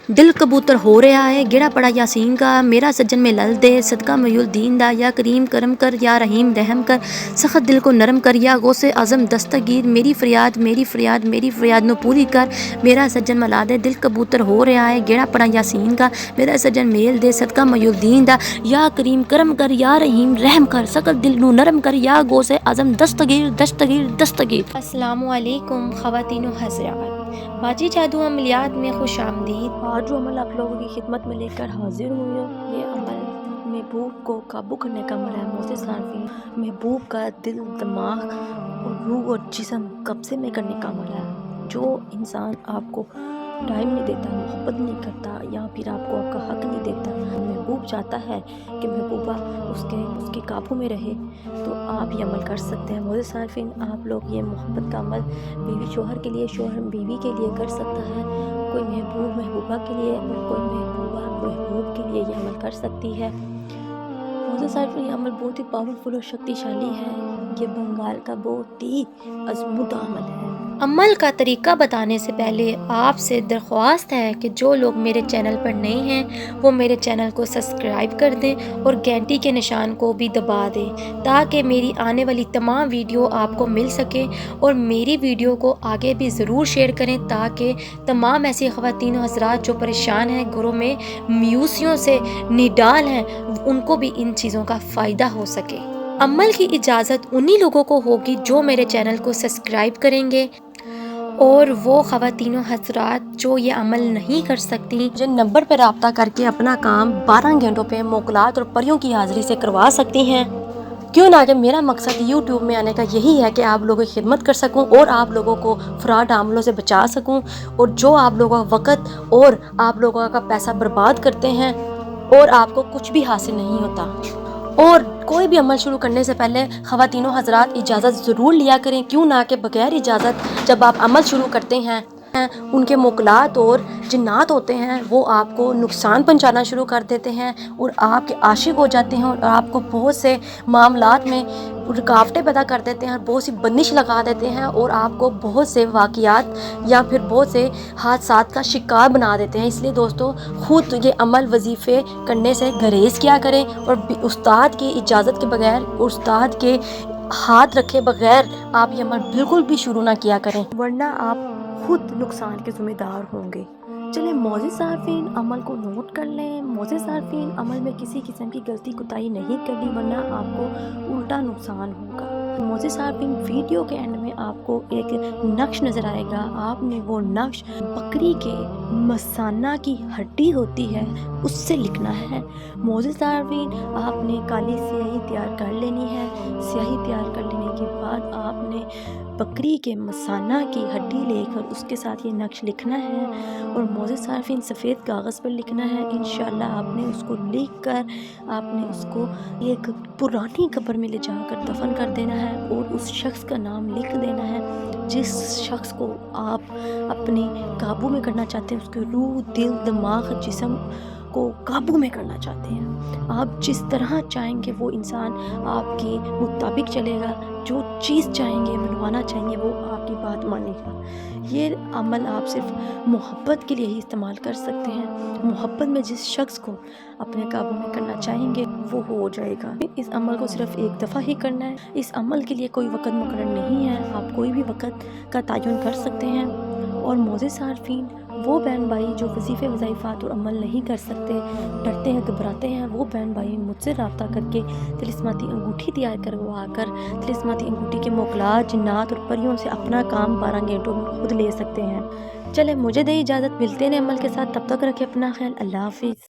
दिल कबूतर हो रहा है गिरा पड़ा यासीन का, मेरा सज्जन में लल दे सदका मयूल दा, या करीम करम कर या रहीम रहम कर, सख्त दिल को नरम कर या गौसे आज़म दस्तगीर, मेरी फरियाद नो पूरी कर, मेरा सज्जन मला दे। दिल कबूतर हो रहा है गिरा पड़ा यासीन का, मेरा सज्जन मेल दे सदका मयूल दा, या करीम करम कर या रहीम रहम कर, सख्त दिल नो नरम कर या गौसे आज़म दस्तगीर। अस्सलामु अलैकुम ख़वातीनो हज़रात, बाजी जादू अमलियात में खुश आमदीद। आज जो अमल आप लोगों की खिदमत में लेकर हाजिर हुई हूँ, ये अमल महबूब को काबू करने का अमल है। मोअज़्ज़िज़ सारफीन, महबूब का दिल, दिमाग और रूह और जिस्म कब्जे में करने का अमल है। जो इंसान आपको टाइम नहीं देता, मोहब्बत नहीं करता, या फिर आपको आपका हक नहीं देता, महबूब चाहता है कि महबूबा उसके काबू में रहे, तो आप ये अमल कर सकते हैं। मोअज़्ज़िज़ सारफीन, आप लोग ये मोहब्बत का अमल बीवी शोहर के लिए, शोहर बीवी के लिए कर सकता है, कोई महबूब महबूबा के लिए और कोई महबूबा महबूब के लिए ये अमल कर सकती है। मोअज़्ज़िज़ सारफीन, ये अमल बहुत ही पावरफुल और शक्तिशाली है। ये बंगाल का बहुत ही अज़मुदा अमल है। अमल का तरीका बताने से पहले आपसे दरख्वास्त है कि जो लोग मेरे चैनल पर नए हैं वो मेरे चैनल को सब्सक्राइब कर दें और घंटी के निशान को भी दबा दें, ताकि मेरी आने वाली तमाम वीडियो आपको मिल सके। और मेरी वीडियो को आगे भी ज़रूर शेयर करें, ताकि तमाम ऐसी ख़वातीन हज़रात जो परेशान हैं, घरों में म्यूसियों से निडाल हैं, उनको भी इन चीज़ों का फ़ायदा हो सके। अमल की इजाज़त उन्हीं लोगों को होगी जो मेरे चैनल को सब्सक्राइब करेंगे, और वो ख़वातीनों हज़रात जो ये अमल नहीं कर सकती, जिन नंबर पर रब्ता करके अपना काम 12 घंटों पे मोकलात और परियों की हाज़िरी से करवा सकती हैं। क्यों ना, कि मेरा मकसद यूट्यूब में आने का यही है कि आप लोगों की खिदमत कर सकूं और आप लोगों को फ्रॉड अमलों से बचा सकूं। और जो आप लोगों का वक़्त और आप लोगों का पैसा बर्बाद करते हैं और आपको कुछ भी हासिल नहीं होता। और कोई भी अमल शुरू करने से पहले ख़वातीनों हज़रात इजाज़त ज़रूर लिया करें। क्यों ना, कि बगैर इजाज़त जब आप अमल शुरू करते हैं, उनके मुकलात और जिन्नात होते हैं, वो आपको नुकसान पहुंचाना शुरू कर देते हैं और आपके आशिक हो जाते हैं और आपको बहुत से मामलात में रुकावटें पैदा कर देते हैं, बहुत सी बंदिश लगा देते हैं और आपको बहुत से वाक़ियात या फिर बहुत से हादसात का शिकार बना देते हैं। इसलिए दोस्तों, खुद ये अमल वजीफ़े करने से गुरेज़ किया करें और उस्ताद की इजाज़त के बगैर, उस्ताद के हाथ रखे बगैर आप ये अमल बिल्कुल भी शुरू ना किया करें, वरना आप खुद नुकसान के ज़िम्मेदार होंगे। चलें मोअज़्ज़िज़ सारफीन, अमल को नोट कर लें। मोअज़्ज़िज़ सारफीन, अमल में किसी किस्म की गलती कोताही नहीं करनी, वरना आपको उल्टा नुकसान होगा। मोअज़्ज़िज़ सारफीन, वीडियो के एंड में आपको एक नक्श नज़र आएगा। आपने वो नक्श बकरी के मसाना की हड्डी होती है उससे लिखना है। मोअज़्ज़िज़ सारफीन, आपने काली स्याही तैयार कर लेनी है। स्याही तैयार कर लेने के बाद आपने बकरी के मसाना की हड्डी लेकर उसके साथ ये नक्श लिखना है और मोअज़्ज़िज़ सारफीन सफ़ेद कागज़ पर लिखना है। इंशाअल्लाह आपने उसको लिख कर आपने उसको एक पुरानी कब्र में ले जाकर दफन कर देना है और उस शख्स का नाम लिख देना है जिस शख्स को आप अपने काबू में करना चाहते हैं, उसके रूह, दिल, दिमाग, जिस्म को काबू में करना चाहते हैं। आप जिस तरह चाहेंगे वो इंसान आपके मुताबिक चलेगा, जो चीज़ चाहेंगे, बनवाना चाहेंगे, वो आपकी बात मानेगा। ये अमल आप सिर्फ मोहब्बत के लिए ही इस्तेमाल कर सकते हैं। मोहब्बत में जिस शख्स को अपने काबू में करना चाहेंगे वो हो जाएगा। इस अमल को सिर्फ एक दफ़ा ही करना है। इस अमल के लिए कोई वक़्त मुकर्रर नहीं है, आप कोई भी वक़्त का तयन कर सकते हैं। और मोअज़्ज़िज़ सारफीन, वो बहन भाई जो वजीफ़े वज़ाइफ़ात और अमल नहीं कर सकते, डरते हैं, घबराते हैं, वो बहन भाई मुझसे रब्ता करके तिलिस्माती अंगूठी तैयार करवा कर तिलिस्माती अंगूठी के मोकलात, जिन्नात और परियों से अपना काम 12 घंटों में खुद ले सकते हैं। चले मुझे दे इजाज़त, मिलते हैं अमल के साथ, तब तक रखें अपना ख्याल। अल्लाह हाफ़िज़।